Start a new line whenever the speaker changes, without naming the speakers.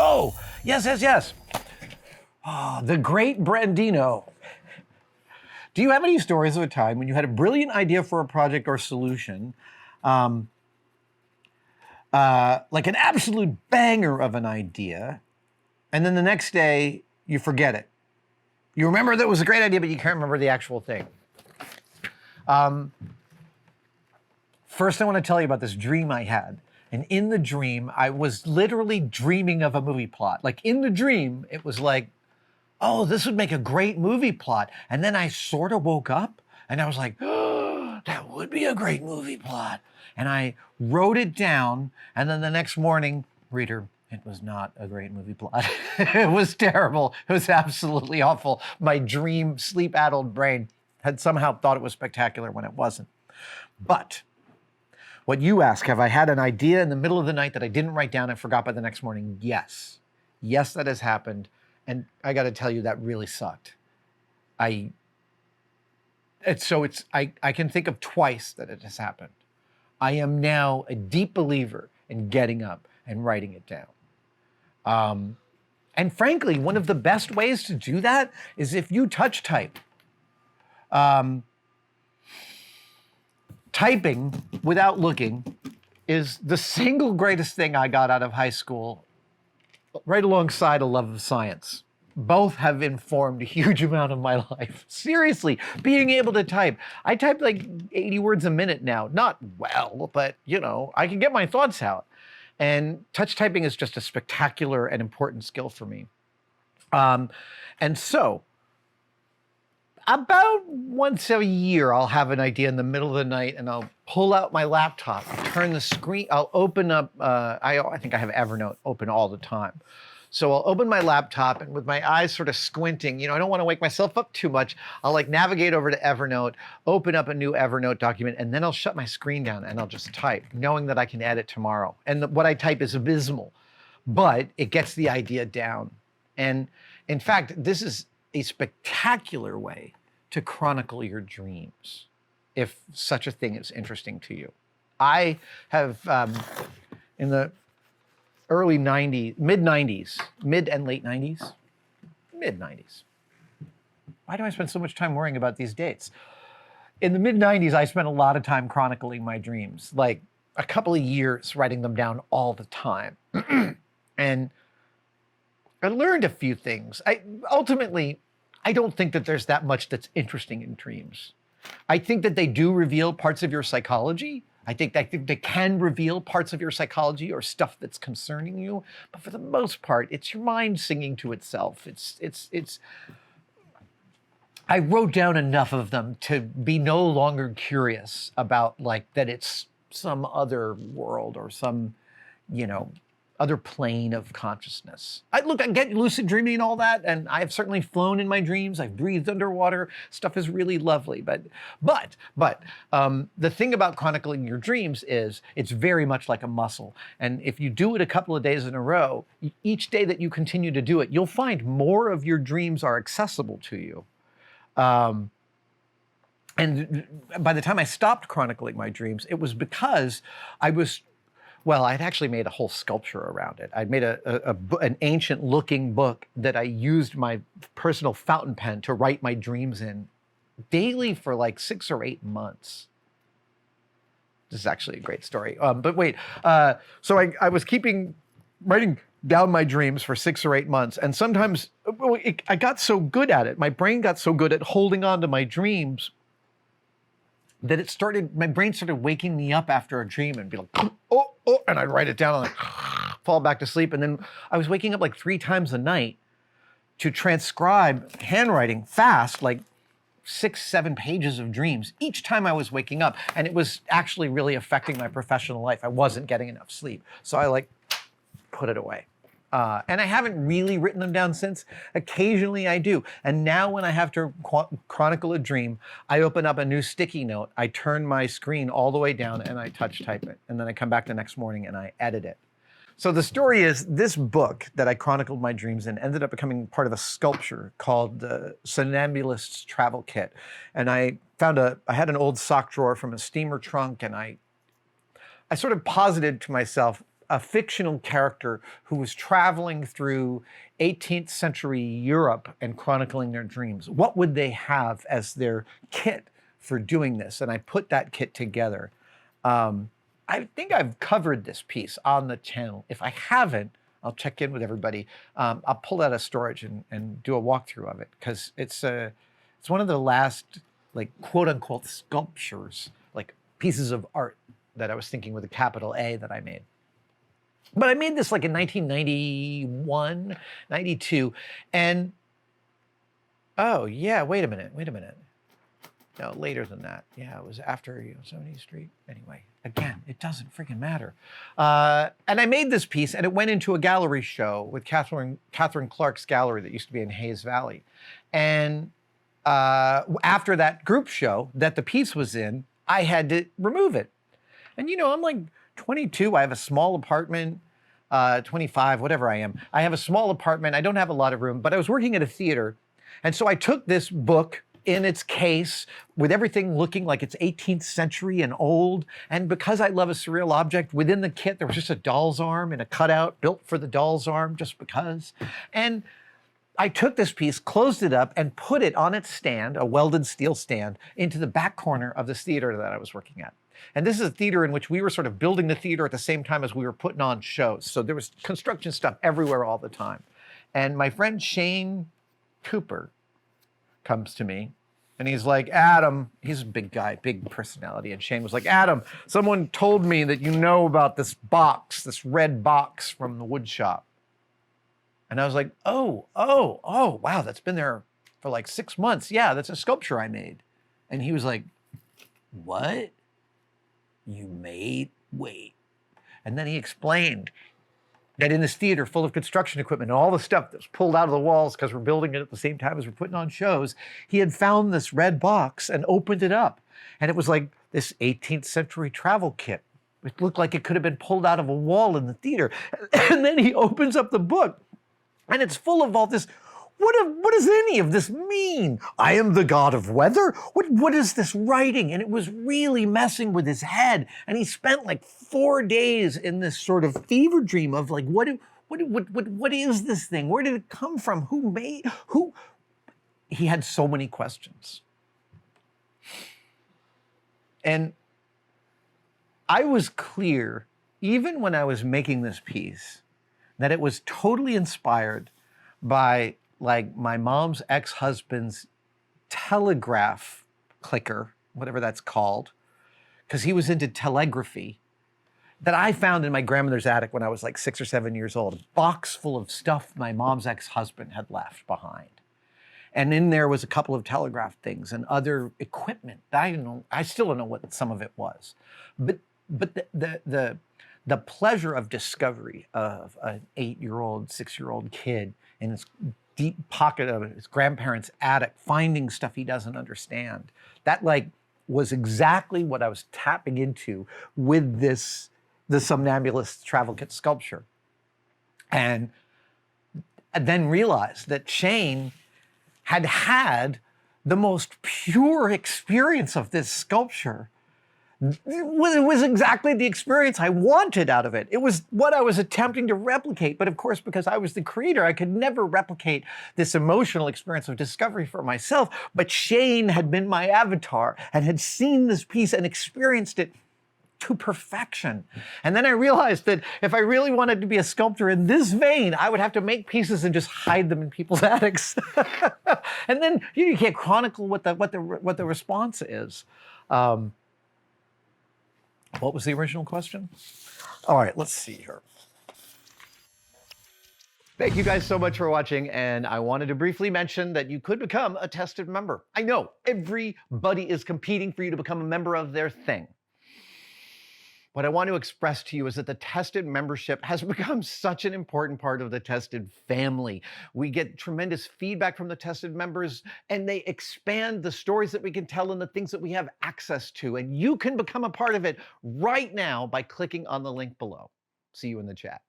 Oh, yes, yes, yes. Ah, the great Brandino. Do you have any stories of a time when you had a brilliant idea for a project or solution, like an absolute banger of an idea, and then the next day you forget it? You remember that it was a great idea, but you can't remember the actual thing. First, I want to tell you about this dream I had. And in the dream, I was literally dreaming of a movie plot. Like in the dream, it was like, oh, this would make a great movie plot. And then I sort of woke up and I was like, oh, that would be a great movie plot. And I wrote it down. And then the next morning, reader, it was not a great movie plot. It was terrible. It was absolutely awful. My dream, sleep-addled brain had somehow thought it was spectacular when it wasn't. But what you ask, have I had an idea in the middle of the night that I didn't write down and forgot by the next morning? Yes. Yes, that has happened. And I got to tell you, that really sucked. I can think of twice that it has happened. I am now a deep believer in getting up and writing it down. And frankly, one of the best ways to do that is if you touch type. Typing without looking is the single greatest thing I got out of high school, right alongside a love of science. Both have informed a huge amount of my life. Seriously, being able to type. I type like 80 words a minute now. Not well, but you know, I can get my thoughts out. And touch typing is just a spectacular and important skill for me. And so, about once a year, I'll have an idea in the middle of the night and I'll pull out my laptop, turn the screen, I'll open up, I think I have Evernote open all the time. So I'll open my laptop and with my eyes sort of squinting, you know, I don't want to wake myself up too much. I'll like navigate over to Evernote, open up a new Evernote document, and then I'll shut my screen down and I'll just type, knowing that I can edit tomorrow. And what I type is abysmal, but it gets the idea down. And in fact, this is a spectacular way to chronicle your dreams, if such a thing is interesting to you. I have, in the early 90s, mid and late 90s, mid 90s. Why do I spend so much time worrying about these dates? In the mid 90s, I spent a lot of time chronicling my dreams, like a couple of years writing them down all the time. And I learned a few things. Ultimately, I don't think that there's that much that's interesting in dreams. I think that they do reveal parts of your psychology. I think they can reveal parts of your psychology or stuff that's concerning you. But for the most part, it's your mind singing to itself. I wrote down enough of them to be no longer curious about like that it's some other world or some, you know, other plane of consciousness. I get lucid dreaming and all that, and I've certainly flown in my dreams. I've breathed underwater. Stuff is really lovely. But the thing about chronicling your dreams is it's very much like a muscle. And if you do it a couple of days in a row, each day that you continue to do it, you'll find more of your dreams are accessible to you. And by the time I stopped chronicling my dreams, it was because I'd actually made a whole sculpture around it. I'd made an ancient looking book that I used my personal fountain pen to write my dreams in daily for like 6 or 8 months. This is actually a great story. But wait, so I was writing down my dreams for 6 or 8 months. And sometimes I got so good at it. My brain got so good at holding on to my dreams that my brain started waking me up after a dream and be like, oh, and I'd write it down and like fall back to sleep. And then I was waking up like 3 times a night to transcribe handwriting fast, like 6, 7 pages of dreams each time I was waking up. And it was actually really affecting my professional life. I wasn't getting enough sleep. So I like put it away. And I haven't really written them down since. Occasionally I do. And now when I have to chronicle a dream, I open up a new sticky note. I turn my screen all the way down and I touch type it. And then I come back the next morning and I edit it. So the story is this book that I chronicled my dreams in ended up becoming part of a sculpture called the Somnambulist's Travel Kit. And I had an old sock drawer from a steamer trunk and I sort of posited to myself, a fictional character who was traveling through 18th century Europe and chronicling their dreams, what would they have as their kit for doing this? And I put that kit together. I think I've covered this piece on the channel. If I haven't, I'll check in with everybody. I'll pull out of storage and do a walkthrough of it, because it's one of the last, like, quote unquote sculptures, like pieces of art that I was thinking with a capital A that I made. But I made this like in 1991, 92. And, oh yeah, wait a minute. No, later than that. Yeah, it was after 70th Street. Anyway, again, it doesn't freaking matter. And I made this piece, and it went into a gallery show with Catherine Clark's gallery that used to be in Hayes Valley. And after that group show that the piece was in, I had to remove it. And I'm like 22, I have a small apartment, 25, whatever I am. I have a small apartment, I don't have a lot of room, but I was working at a theater. And so I took this book in its case with everything looking like it's 18th century and old. And because I love a surreal object, within the kit, there was just a doll's arm and a cutout built for the doll's arm, just because. And I took this piece, closed it up, and put it on its stand, a welded steel stand, into the back corner of this theater that I was working at. And this is a theater in which we were sort of building the theater at the same time as we were putting on shows. So there was construction stuff everywhere all the time. And my friend Shane Cooper comes to me, and he's like, Adam, he's a big guy, big personality. And Shane was like, Adam, someone told me that you know about this box, this red box from the wood shop. And I was like, oh, wow, that's been there for like 6 months. Yeah, that's a sculpture I made. And he was like, what? You made? Wait. And then he explained that in this theater full of construction equipment and all the stuff that was pulled out of the walls because we're building it at the same time as we're putting on shows, he had found this red box and opened it up. And it was like this 18th century travel kit. It looked like it could have been pulled out of a wall in the theater. And then he opens up the book, and it's full of all this. What does any of this mean? I am the god of weather? What is this writing? And it was really messing with his head. And he spent like 4 days in this sort of fever dream of like, what is this thing? Where did it come from? Who? He had so many questions. And I was clear, even when I was making this piece, that it was totally inspired by like my mom's ex-husband's telegraph clicker, whatever that's called, because he was into telegraphy, that I found in my grandmother's attic when I was like 6 or 7 years old, a box full of stuff my mom's ex-husband had left behind. And in there was a couple of telegraph things and other equipment. I still don't know what some of it was. But the pleasure of discovery of an 8-year-old, 6-year-old kid in his deep pocket of his grandparents' attic, finding stuff he doesn't understand, that like was exactly what I was tapping into with the Somnambulist travel kit sculpture. And I then realized that Shane had the most pure experience of this sculpture. It was exactly the experience I wanted out of it. It was what I was attempting to replicate. But of course, because I was the creator, I could never replicate this emotional experience of discovery for myself. But Shane had been my avatar and had seen this piece and experienced it to perfection. And then I realized that if I really wanted to be a sculptor in this vein, I would have to make pieces and just hide them in people's attics. And then you can't chronicle what the response is. What was the original question? All right, let's see here. Thank you guys so much for watching, and I wanted to briefly mention that you could become a tested member. I know, everybody is competing for you to become a member of their thing. What I want to express to you is that the Tested membership has become such an important part of the Tested family. We get tremendous feedback from the Tested members, and they expand the stories that we can tell and the things that we have access to. And you can become a part of it right now by clicking on the link below. See you in the chat.